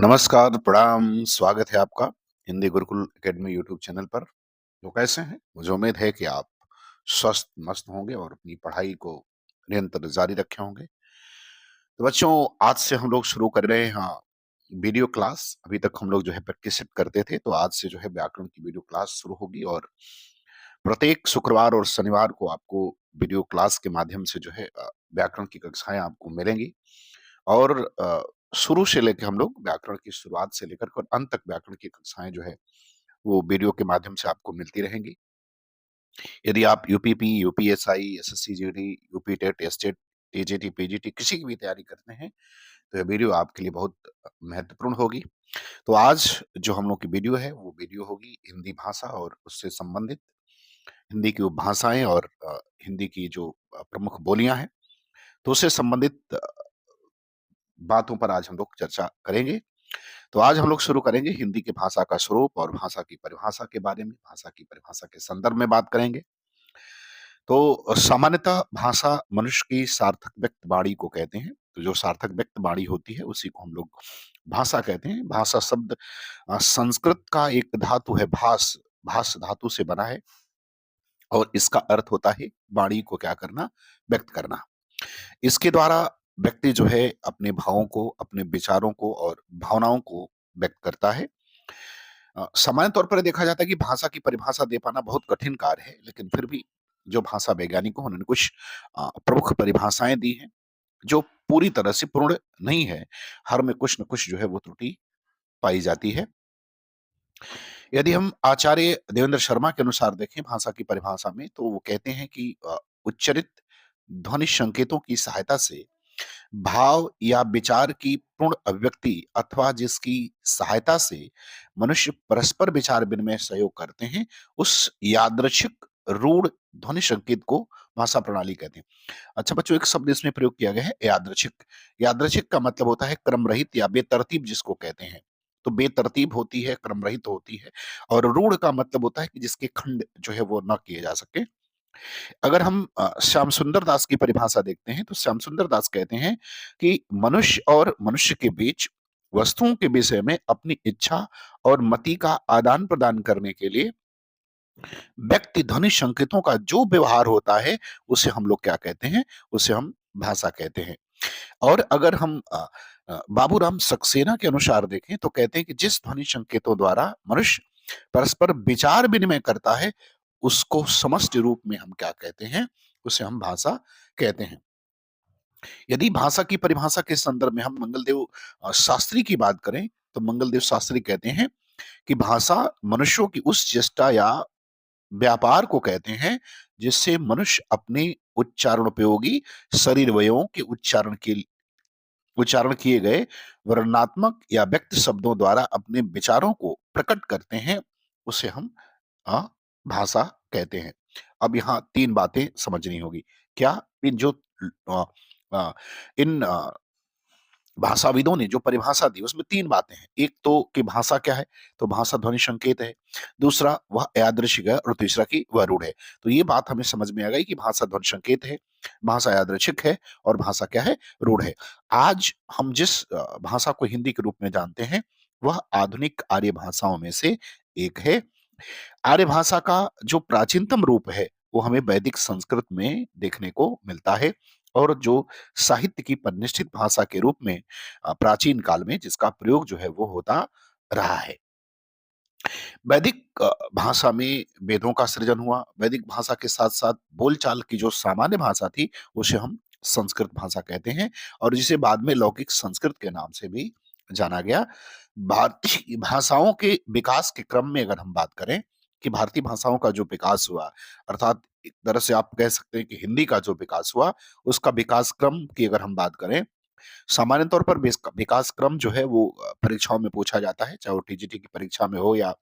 नमस्कार, प्रणाम, स्वागत है आपका Hindi Gurukul academy YouTube channel पर। तो कैसे हैं? मुझे उम्मीद है कि आप स्वस्थ, मस्त होंगे और अपनी पढ़ाई को निरंतर जारी रखे होंगे। तो बच्चों, आज से हम लोग शुरू कर रहे हैं वीडियो क्लास। अभी तक हम लोग जो है प्रैक्टिस सिर्फ करते थे, तो आज से जो है व्याकरण की वीडियो क्लास शुरू होगी और प्रत्येक शुक्रवार और शनिवार को आपको वीडियो क्लास के माध्यम से जो है व्याकरण की कक्षाएँ आपको मिलेंगी। और शुरू से लेके हम लोग व्याकरण की शुरुआत से लेकर के और अंत तक व्याकरण की कक्षाएँ जो है, वो वीडियो के माध्यम से आपको मिलती रहेंगी। यदि आप UPP, UPSI, SSC GD, UP TET, STET, TGT, PGT किसी की भी तैयारी करते हैं, तो ये वीडियो आपके लिए बहुत महत्वपूर्ण होगी। तो आज जो हम लोग की वीडियो है, वो वीडियो होगी हिंदी भाषा और उससे संबंधित हिंदी की उपभाषाएँ और हिंदी की जो प्रमुख बोलियाँ हैं, तो उससे संबंधित बातों पर आज हम लोग चर्चा करेंगे। तो आज हम लोग शुरू करेंगे हिंदी की भाषा का स्वरूप और भाषा की परिभाषा के बारे में, भाषा की परिभाषा के संदर्भ में बात करेंगे। तो सामान्यतः भाषा मनुष्य की सार्थक व्यक्त वाणी को कहते हैं। तो जो सार्थक व्यक्त वाणी होती है, उसी को हम लोग भाषा कहते हैं। भाषा शब्द संस्कृत का एक धातु है भास, भास धातु से बना है और इसका अर्थ होता है वाणी को क्या करना, व्यक्त करना। इसके द्वारा व्यक्ति जो है अपने भावों को, अपने विचारों को और भावनाओं को व्यक्त करता है। सामान्य तौर पर देखा जाता है कि भाषा की परिभाषा दे पाना बहुत कठिन कार्य है, लेकिन फिर भी जो भाषा वैज्ञानिकों उन्होंने कुछ प्रमुख परिभाषाएँ दी हैं, जो पूरी तरह से पूर्ण नहीं है। हर में कुछ न कुछ जो है वो त्रुटि पाई जाती है। यदि हम आचार्य देवेंद्र शर्मा के अनुसार देखें भाषा की परिभाषा में, तो वो कहते हैं कि उच्चरित ध्वनि संकेतों की सहायता से भाव या विचार की पूर्ण अभिव्यक्ति अथवा जिसकी सहायता से मनुष्य परस्पर विचार विनिमय सहयोग करते हैं, उस यादृच्छिक रूढ़ ध्वनि संकेत को भाषा प्रणाली कहते हैं। अच्छा बच्चों, एक शब्द इसमें प्रयोग किया गया है यादृच्छिक। यादृच्छिक का मतलब होता है क्रम रहित या बेतरतीब जिसको कहते हैं। तो बेतरतीब होती है, क्रम रहित होती है। और रूढ़ का मतलब होता है कि जिसके खंड जो है वो न किए जा सके। अगर हम श्याम सुंदर दास की परिभाषा देखते हैं, तो श्याम सुंदर दास कहते हैं कि मनुष्य और मनुष्य के बीच वस्तुओं के विषय में अपनी इच्छा और मति का आदान प्रदान करने के लिए व्यक्ति ध्वनि संकेतों का जो व्यवहार होता है, उसे हम लोग क्या कहते हैं, उसे हम भाषा कहते हैं। और अगर हम बाबूराम सक्सेना के अनुसार देखें, तो कहते हैं कि जिस ध्वनि संकेतों द्वारा मनुष्य परस्पर विचार विनिमय करता है, उसको समष्टि रूप में हम क्या कहते हैं, उसे हम भाषा कहते हैं। यदि भाषा की परिभाषा के संदर्भ में हम मंगलदेव शास्त्री की बात करें, तो मंगलदेव शास्त्री कहते हैं कि भाषा मनुष्यों की उस चेष्टा या व्यापार को कहते हैं, जिससे मनुष्य अपने उच्चारणोपयोगी शरीर अवयवों के उच्चारण किए गए वर्णनात्मक या व्यक्त शब्दों द्वारा अपने विचारों को प्रकट करते हैं, उसे हम अ, भाषा कहते हैं। अब यहाँ 3 बातें समझनी होगी। क्या? इन जो अ इन भाषाविदों ने जो परिभाषा दी उसमें 3 बातें हैं। एक तो कि भाषा क्या है? तो भाषा ध्वनि संकेत है। दूसरा वह यादृच्छिक है और तीसरा कि वह रूढ़ है। तो ये बात हमें समझ में आ गई कि भाषा ध्वनि संकेत है, भाषा यादृच्छिक है और भाषा क्या है? रूढ़ है। आज हम जिस भाषा को हिंदी के रूप में जानते हैं, वह आधुनिक आर्य भाषाओं में से एक है। आर्य भाषा का जो प्राचीनतम रूप है, वो हमें वैदिक संस्कृत में देखने को मिलता है और जो साहित्य की परिनिष्ठित भाषा के रूप में प्राचीन काल में जिसका प्रयोग जो है वो होता रहा है। वैदिक भाषा में वेदों का सृजन हुआ। वैदिक भाषा के साथ-साथ बोलचाल की जो सामान्य भाषा थी, उसे हम संस्कृत भाषा कहते हैं और जिसे बाद में लौकिक संस्कृत के नाम से भी जाना गया। भारतीय भाषाओं के विकास के क्रम में अगर हम बात करें कि भारतीय भाषाओं का जो विकास हुआ, अर्थात एक तरह से आप कह सकते हैं कि हिंदी का जो विकास हुआ, उसका विकास क्रम की अगर हम बात करें, सामान्य तौर पर विकास क्रम जो है वो परीक्षाओं में पूछा जाता है, चाहे वो टीजीटी की परीक्षा में हो या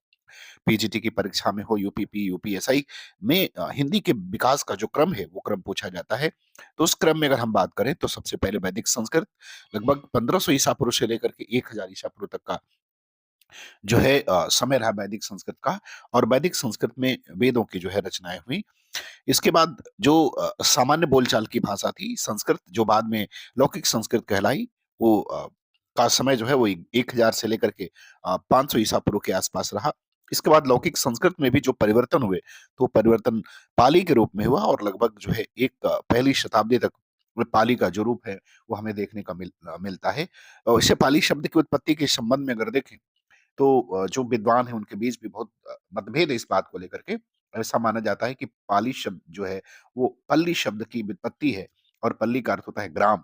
पीजीटी की परीक्षा में हो, यूपीपी, यूपीएसआई में हिंदी के विकास का जो क्रम है, वो क्रम पूछा जाता है। तो उस क्रम में अगर हम बात करें, तो सबसे पहले वैदिक संस्कृत लगभग 1500 ईसा पूर्व से लेकर के 1000 ईसा पूर्व तक का जो है समय रहा वैदिक संस्कृत का और वैदिक संस्कृत में वेदों की जो है रचनाएँ हुई। इसके बाद जो सामान्य बोलचाल की भाषा थी संस्कृत, जो बाद में लौकिक संस्कृत कहलाई, वो का समय जो है वो 1000 से लेकर के 500 ईसा पूर्व के आसपास रहा। इसके बाद लौकिक संस्कृत में भी जो परिवर्तन हुए, तो परिवर्तन पाली के रूप में हुआ और लगभग जो है पहली शताब्दी तक वो पाली का जो रूप है, वो हमें देखने का मिलता है। वैसे पाली शब्द की उत्पत्ति के संबंध में अगर देखें, तो जो विद्वान हैं उनके बीच भी बहुत मतभेद है इस बात को लेकर के। ऐसा माना जाता है कि पाली शब्द जो है, वो पल्ली शब्द की व्युत्पत्ति है और पल्ली का अर्थ होता है ग्राम।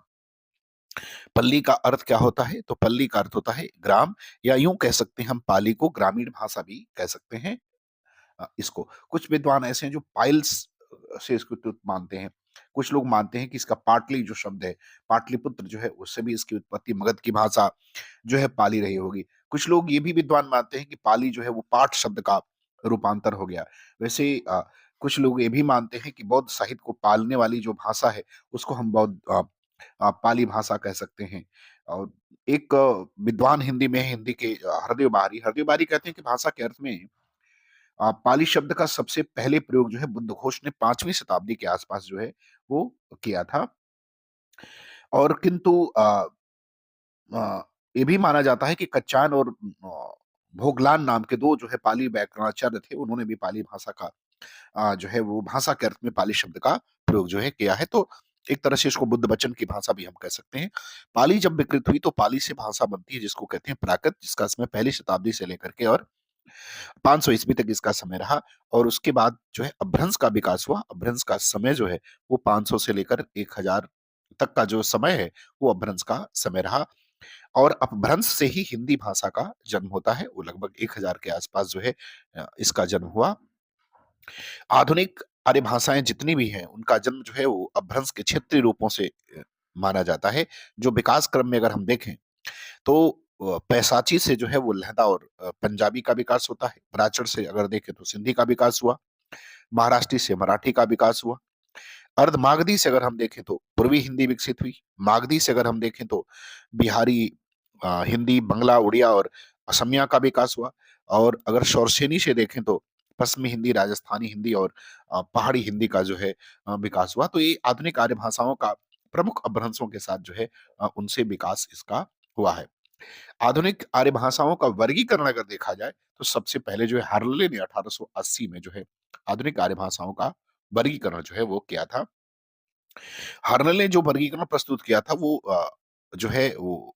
पल्ली का अर्थ क्या होता है? तो पल्ली का अर्थ होता है ग्राम, या यूँ कह सकते हैं हम पाली को ग्रामीण भाषा भी कह सकते हैं इसको। कुछ विद्वान ऐसे हैं जो पाइल्स से इसकी उत्पत्ति मानते हैं। कुछ लोग मानते हैं कि इसका पाटली जो शब्द है, पाटलिपुत्र जो है उससे भी इसकी उत्पत्ति मगध की भाषा जो है पाली रही होगी। कुछ लोग ये भी विद्वान मानते हैं कि पाली जो है वो पाट शब्द का रूपांतर हो गया। वैसे कुछ लोग ये भी मानते हैं कि बौद्ध साहित्य को पालने वाली जो भाषा है, उसको हम पाली भाषा कह सकते हैं। और एक विद्वान हिंदी में है, हिंदी के हरदेव बारी कहते हैं कि भाषा के अर्थ में पाली शब्द का सबसे पहले प्रयोग जो है बुद्धघोष ने 5वीं शताब्दी के आसपास जो है वो किया था। और किंतु ये भी माना जाता है कि कच्चायन और भोगलान नाम के 2 जो है पाली व्याकरणाचार्य थे, उन्होंने भी पाली भाषा का जो है वो भाषा के अर्थ में पाली शब्द का प्रयोग जो है किया है। तो एक तरह से इसको बुद्ध वचन की भाषा भी हम कह सकते हैं। पाली जब विकृत हुई तो पाली से भाषा बनती है जिसको कहते हैं प्राकृत, जिसका समय पहली शताब्दी से लेकर के और 500 ईस्वी तक इसका समय रहा। और उसके बाद जो है अपभ्रंश का विकास हुआ। अपभ्रंश का समय जो है वो 500 से लेकर 1000 तक का जो समय है, वो अपभ्रंश का समय रहा। और अपभ्रंश से ही हिंदी भाषा का जन्म होता है। वो लगभग 1000 के आसपास जो है इसका जन्म हुआ। आधुनिक आर्य भाषाएं जितनी भी हैं, उनका जन्म जो है वो अपभ्रंश के क्षेत्रीय रूपों से माना जाता है। जो विकास क्रम में अगर हम देखें, तो पैसाची से जो है वो लहदा और पंजाबी का विकास होता है। प्राचर से अगर देखें तो सिंधी का विकास हुआ। महाराष्ट्री से मराठी का विकास हुआ। अर्ध मागधी से अगर हम देखें तो पूर्वी हिंदी विकसित हुई। मागधी से अगर हम देखें तो बिहारी हिंदी, बंगला, उड़िया और असमिया का विकास हुआ। और अगर शौरसेनी से देखें तो पश्चिमी हिंदी, राजस्थानी हिंदी और पहाड़ी हिंदी का जो है विकास हुआ। तो ये आधुनिक आर्य भाषाओं का प्रमुख अपभ्रंशों के साथ जो है उनसे विकास इसका हुआ है। आधुनिक आर्य भाषाओं का वर्गीकरण अगर देखा जाए, तो सबसे पहले जो है हार्ले ने 1880 में जो है आधुनिक आर्य भाषाओं का वर्गीकरण जो है वो किया था। हार्नेल ने जो वर्गीकरण प्रस्तुत किया था वो जो है वो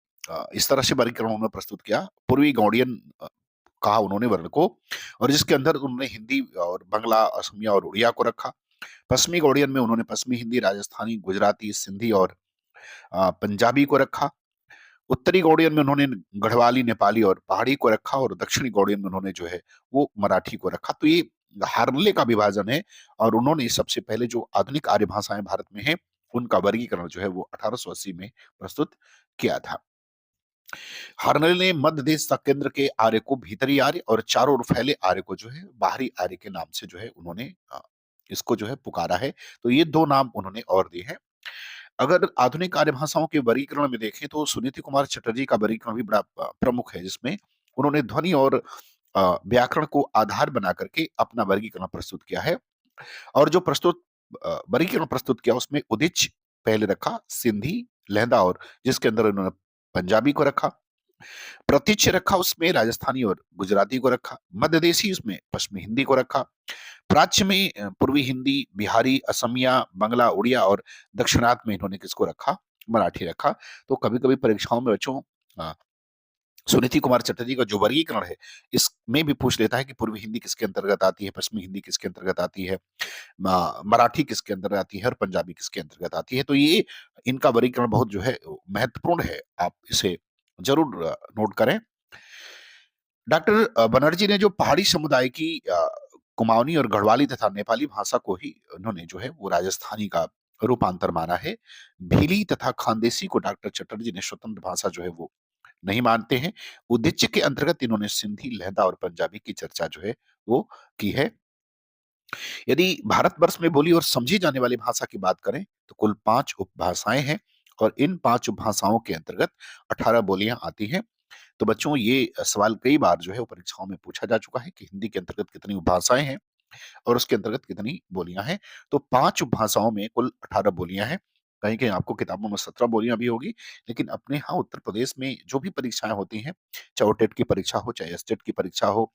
इस तरह से वर्गीकरण उन्होंने प्रस्तुत किया। पूर्वी गौड़ियन कहा उन्होंने वर्ण को, और जिसके अंदर उन्होंने हिंदी और बंगला, असमिया और उड़िया को रखा। पश्चिमी गौड़ियन में उन्होंने पश्चिमी हिंदी, राजस्थानी, गुजराती, सिंधी और पंजाबी को रखा। उत्तरी गौड़ियन में उन्होंने गढ़वाली, नेपाली और पहाड़ी को रखा। और दक्षिणी गौड़ियन में उन्होंने जो है वो मराठी को रखा। तो ये हार्नले का विभाजन है। और उन्होंने सबसे पहले जो आधुनिक आर्य भाषाएं भारत में हैं, उनका वर्गीकरण जो है वो 1880 में प्रस्तुत किया था। हार्नले ने मध्य देश तक केंद्र के आर्य को भीतरी आर्य और चारों ओर फैले आर्य को जो है बाहरी आर्य के नाम से जो है उन्होंने इसको जो है पुकारा है। तो ये 2 नाम उन्होंने और दिए हैं। अगर आधुनिक आर्य भाषाओं के वर्गीकरण में देखें, तो सुनीति कुमार चटर्जी का वर्गीकरण भी बड़ा प्रमुख है, जिसमें उन्होंने ध्वनि और व्याकरण को आधार बना करके अपना वर्गीकरण प्रस्तुत किया है। और जो वर्गीकरण प्रस्तुत किया उसमें उदिच पहले रखा, सिंधी, लहदा और जिसके अंदर उन्होंने पंजाबी को रखा। प्रतीच्य रखा उसमें राजस्थानी और गुजराती को रखा। मध्य देशी उसमें पश्चिमी हिंदी को रखा। प्राच्य में पूर्वी हिंदी, बिहारी, असमिया, बंगला, उड़िया और दक्षिणार्थ में इन्होंने किसको रखा? मराठी रखा। तो कभी-कभी परीक्षाओं में बच्चों सुनीति कुमार चटर्जी का जो वर्गीकरण है, इसमें भी पूछ लेता है कि पूर्वी हिंदी किसके अंतर्गत आती है, पश्चिमी हिंदी किसके अंतर्गत आती है, मराठी किसके अंतर्गत आती है और पंजाबी किसके अंतर्गत आती है। तो ये इनका वर्गीकरण बहुत जो है महत्वपूर्ण है। आप इसे ज़रूर नोट करें। डॉक्टर बनर्जी ने जो पहाड़ी समुदाय की कुमाऊनी और गढ़वाली तथा नेपाली भाषा को ही उन्होंने जो है वो राजस्थानी का रूपांतर माना है। भीली तथा खानदेशी को डॉक्टर चटर्जी ने स्वतंत्र भाषा जो है वो नहीं मानते हैं। उद्देश्य के अंतर्गत इन्होंने सिंधी, लहदा और पंजाबी की चर्चा जो है वो की है। यदि भारतवर्ष में बोली और समझी जाने वाली भाषा की बात करें, तो कुल 5 उपभाषाएं हैं और इन 5 उपभाषाओं के अंतर्गत 18 बोलियां आती हैं। तो बच्चों ये सवाल कई बार जो है वो परीक्षाओं में पूछा जा चुका है कि हिंदी के अंतर्गत कितनी उपभाषाएं हैं और उसके अंतर्गत कितनी बोलियां हैं। तो 5 उपभाषाओं में कुल 18 बोलियां हैं। कहीं-कहीं आपको किताबों में 17 बोलियाँ भी होगी, लेकिन अपने यहाँ उत्तर प्रदेश में जो भी परीक्षाएँ होती हैं, चाहे वो टेट की परीक्षा हो, चाहे एसटेट की परीक्षा हो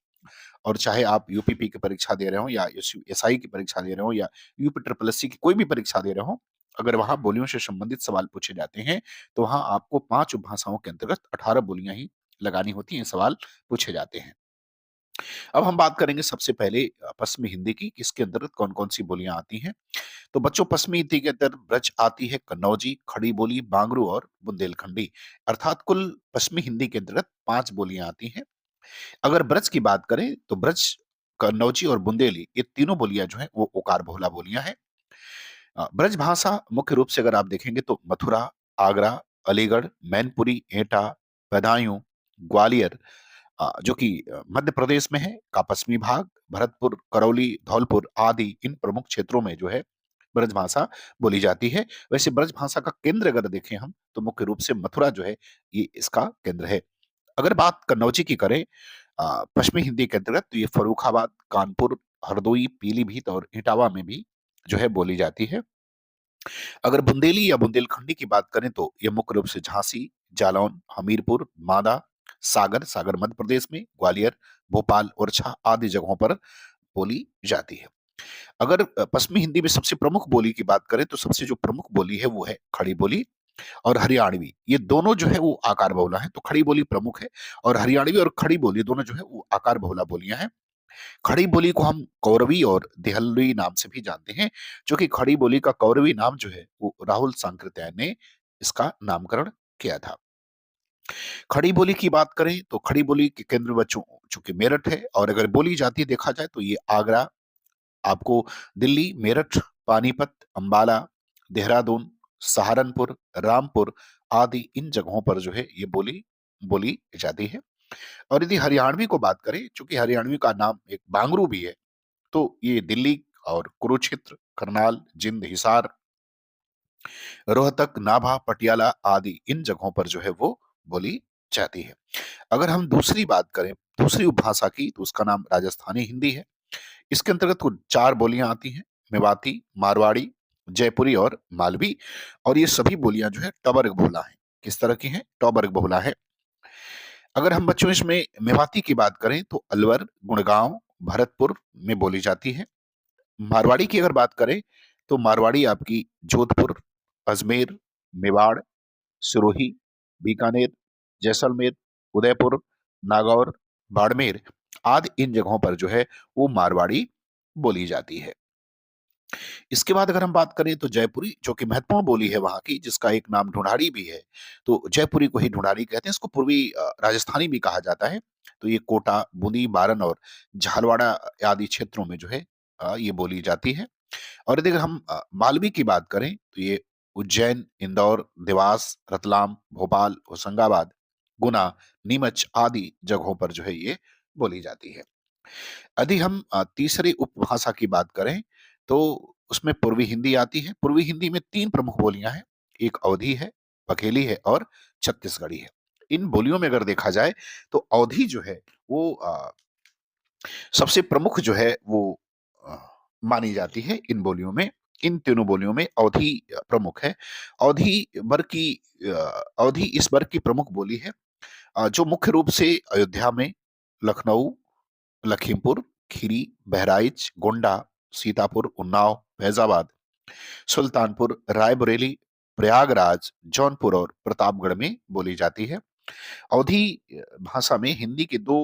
और चाहे आप यूपीपी की परीक्षा दे रहे हो या एसआई की परीक्षा दे रहे हो या यूपी ट्रिपल एससी की कोई भी परीक्षा दे रहे हो, अगर वहाँ बोलियों से संबंधित सवाल पूछे जाते हैं, तो वहाँ आपको 5 उपभाषाओं के अंतर्गत 18 बोलियाँ ही लगानी होती हैं, सवाल पूछे जाते हैं। अब हम बात करेंगे सबसे पहले पश्चिमी हिंदी की, इसके अंतर्गत कौन-कौन सी बोलियाँ आती हैं। तो बच्चों पश्चिमी हिंदी के अंदर ब्रज आती है, कन्नौजी, खड़ी बोली, बांगरू और बुंदेलखंडी। अर्थात कुल पश्चिमी हिंदी के अंतर्गत 5 बोलियाँ आती हैं। अगर ब्रज की बात करें तो ब्रज, कन्नौजी और बुंदेली ये तीनों बोलियाँ जो हैं वो ओकार बहुला बोलियाँ हैं। ब्रज भाषा मुख्य रूप से अगर आप देखेंगे तो मथुरा, आगरा, अलीगढ़, मैनपुरी, एटा, बदायूं, ग्वालियर जो कि मध्य प्रदेश में है का पश्चिमी भाग, भरतपुर, करौली, धौलपुर आदि इन प्रमुख क्षेत्रों में जो है ब्रज भाषा बोली जाती है। वैसे ब्रज भाषा का केंद्र अगर देखें हम तो मुख्य रूप से मथुरा जो है ये इसका केंद्र है। अगर बात कन्नौजी की करें पश्चिमी हिंदी के अंतर्गत तो ये फर्रुखाबाद, कानपुर, हरदोई, पीलीभीत और इटावा में भी जो है बोली जाती है। अगर बुंदेली या बुंदेलखंडी की बात करें तो ये मुख्य रूप से झांसी, जालौन, हमीरपुर, मादा, सागर मध्य प्रदेश में, ग्वालियर, भोपाल, ओरछा आदि जगहों पर बोली जाती है। अगर पश्चिमी हिंदी में सबसे प्रमुख बोली की बात करें तो सबसे जो प्रमुख बोली है वो है खड़ी बोली और हरियाणवी। ये दोनों जो है वो आकार बहुला है, तो खड़ी बोली प्रमुख है और हरियाणवी और खड़ी बोली दोनों जो है वो आकार बहुला बोलियां हैं। खड़ी बोली को हम कौरवी और देहलवी नाम से भी जानते हैं, जो कि खड़ी बोली का कौरवी नाम जो है वो राहुल सांकृत्यायन ने इसका नामकरण किया था। खड़ी बोली की बात करें तो खड़ी बोली के केंद्र बच्चों चूंकि मेरठ है और अगर बोली जाती देखा जाए तो ये आगरा, आपको दिल्ली, मेरठ, पानीपत, अंबाला, देहरादून, सहारनपुर, रामपुर आदि इन जगहों पर जो है ये बोली बोली जाती है। और यदि हरियाणवी को बात करें, चूंकि हरियाणवी का नाम एक बांगरू भी है, तो ये दिल्ली और कुरुक्षेत्र, करनाल, जिंद, हिसार, रोहतक, नाभा, पटियाला आदि इन जगहों पर जो है वो बोली जाती है। अगर हम दूसरी बात करें, दूसरी उपभाषा की, तो उसका नाम राजस्थानी हिंदी है। इसके अंतर्गत कुल 4 बोलियां आती हैं, मेवाती, मारवाड़ी, जयपुरी और मालवी और ये सभी बोलियां जो है टॉबर्ग बहुला हैं। किस तरह की हैं? टॉबर्ग बहुला है। अगर हम बच्चों इसमें मेवाती की बात करें तो अलवर, गुड़गांव, भरतपुर में बोली जाती है। मारवाड़ी की अगर बात करें तो मारवाड़ी आपकी जोधपुर, अजमेर, मेवाड़, सिरोही, बीकानेर, जैसलमेर, उदयपुर, नागौर, बाड़मेर आदि इन जगहों पर जो है वो मारवाड़ी बोली जाती है। इसके बाद अगर हम बात करें तो जयपुरी जो कि महत्वपूर्ण बोली है वहां की, जिसका एक नाम ढूंढाड़ी भी है, तो जयपुरी को ही ढूंढाड़ी कहते हैं। इसको पूर्वी राजस्थानी भी कहा जाता है। तो ये कोटा, बूंदी, बारन और झालवाड़ा आदि क्षेत्रों में जो है ये बोली जाती है। और यदि अगर हम मालवी की बात करें तो ये उज्जैन, इंदौर, देवास, रतलाम, भोपाल, होशंगाबाद, गुना, नीमच आदि जगहों पर जो है ये बोली जाती है। यदि हम तीसरी उपभाषा की बात करें तो उसमें पूर्वी हिंदी आती है। पूर्वी हिंदी में 3 प्रमुख बोलियां हैं, एक अवधी है, बघेली है और छत्तीसगढ़ी है। इन बोलियों में अगर देखा जाए तो अवधी जो है वो सबसे प्रमुख जो है वो अ, मानी जाती है इन बोलियों में। इन तीनों बोलियों में अवधी प्रमुख है। अवधी वर्ग की अवधी इस वर्ग की प्रमुख बोली है जो मुख्य रूप से अयोध्या में, लखनऊ, लखीमपुर, खीरी, बहराइच, गोंडा, सीतापुर, उन्नाव, फैजाबाद, सुल्तानपुर, रायबरेली, प्रयागराज, जौनपुर और प्रतापगढ़ में बोली जाती है। अवधी भाषा में हिंदी के 2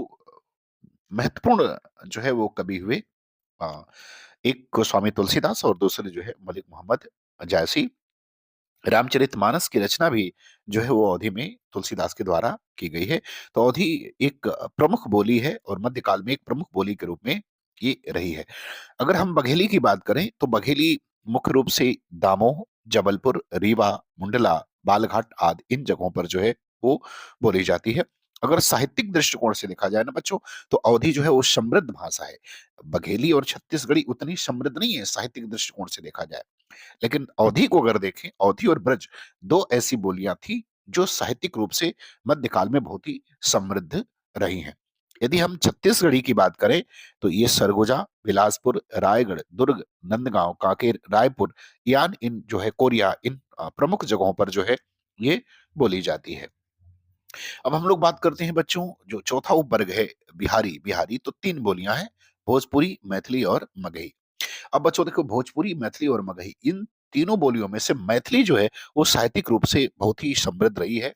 महत्वपूर्ण जो है वो कवि हुए। अ, एक गोस्वामी तुलसीदास और दूसरे जो है मलिक मोहम्मद जायसी। रामचरितमानस की रचना भी जो है वो अवधी में तुलसीदास के द्वारा की गई है। तो अवधी एक प्रमुख बोली है और मध्यकाल में एक प्रमुख बोली के रूप में ये रही है। अगर हम बघेली की बात करें तो बघेली मुख्य रूप से दामोह, जबलपुर, रीवा, मुंडला, बालघाट आदि इन जगहों पर जो है वो बोली जाती है। अगर साहित्यिक दृष्टिकोण से देखा जाए ना बच्चों, तो अवधी जो है वो समृद्ध भाषा है। बघेली और छत्तीसगढ़ी उतनी समृद्ध नहीं है साहित्यिक दृष्टिकोण से देखा जाए। लेकिन अवधी को अगर देखें, अवधी और ब्रज 2 ऐसी बोलियां थी जो साहित्यिक रूप से मध्यकाल में बहुत ही समृद्ध रही हैं। यदि हम छत्तीसगढ़ी की बात करें तो ये सरगुजा, बिलासपुर, रायगढ़, दुर्ग, नंदगांव, कांकेर, रायपुर, यान इन जो है कोरिया, इन प्रमुख जगहों पर जो है ये बोली जाती है। अब हम लोग बात करते हैं बच्चों, जो चौथा उपवर्ग है बिहारी। बिहारी तो तीन बोलियां हैं, भोजपुरी, मैथिली और मगही। अब बच्चों देखो, भोजपुरी, मैथिली और मगही, इन तीनों बोलियों में से मैथिली जो है वो साहित्यिक रूप से बहुत ही समृद्ध रही है।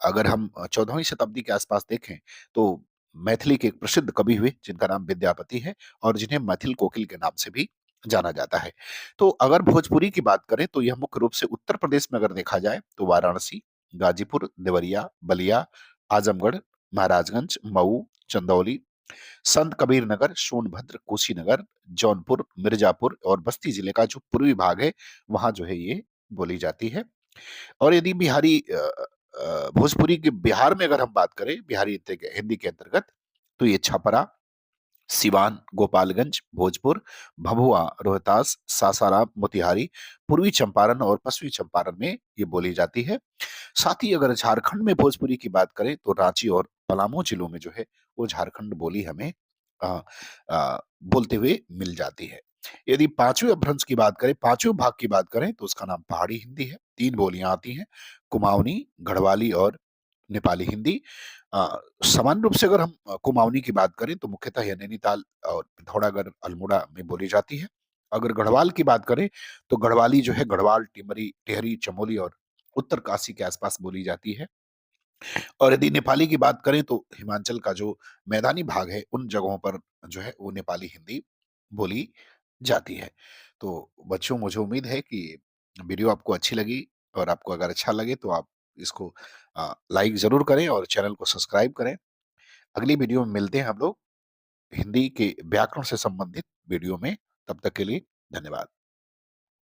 अगर हम 14वीं शताब्दी के आसपास देखें तो मैथिली के एक प्रसिद्ध कवि हुए जिनका नाम विद्यापति है, और जिन्हें मैथिल कोकिल के नाम से भी जाना जाता है। तो अगर भोजपुरी की बात करें तो यह मुख्य रूप से उत्तर प्रदेश में अगर देखा जाए तो वाराणसी, गाजीपुर, देवरिया, बलिया, आजमगढ़, महाराजगंज, मऊ, चंदौली, संत कबीर नगर, सोनभद्र, कुशीनगर, जौनपुर, मिर्जापुर और बस्ती जिले का जो पूर्वी भाग है वहां जो है ये बोली जाती है। और यदि बिहारी भोजपुरी के बिहार में अगर हम बात करें बिहारी हिंदी के अंतर्गत, तो ये छपरा, सिवान, गोपालगंज, भोजपुर, भभुआ, रोहतास, सासाराम, मोतिहारी, पूर्वी चंपारण और पश्चिमी चंपारण में ये बोली जाती है। साथ ही अगर झारखंड में भोजपुरी की बात करें तो रांची और पलामू जिलों में जो है वो झारखंड बोली हमें अ, बोलते हुए मिल जाती है। यदि पांचवें अपभ्रंश की बात करें, पांचवें भाग की बात करें, तो उसका नाम पहाड़ी हिंदी है। तीन बोलियां आती हैं, कुमाऊनी, गढ़वाली और नेपाली हिंदी। सामान्य रूप से अगर हम कुमाऊनी की बात करें तो मुख्यतः यह नैनीताल और पिथौरागढ़, अल्मोड़ा में बोली जाती है। अगर गढ़वाल की बात करें तो गढ़वाली जो है गढ़वाल, टिमरी, टेहरी, चमोली और उत्तर काशी के आसपास बोली जाती है। और यदि नेपाली की बात करें तो हिमाचल का जो मैदानी भाग है उन जगहों पर जो है वो नेपाली हिंदी बोली जाती है। तो बच्चों, मुझे उम्मीद है कि वीडियो आपको अच्छी लगी, और आपको अगर अच्छा लगे तो आप इसको लाइक जरूर करें और चैनल को सब्सक्राइब करें। अगली वीडियो में मिलते हैं हम लोग हिंदी के व्याकरण से संबंधित वीडियो में। तब तक के लिए धन्यवाद।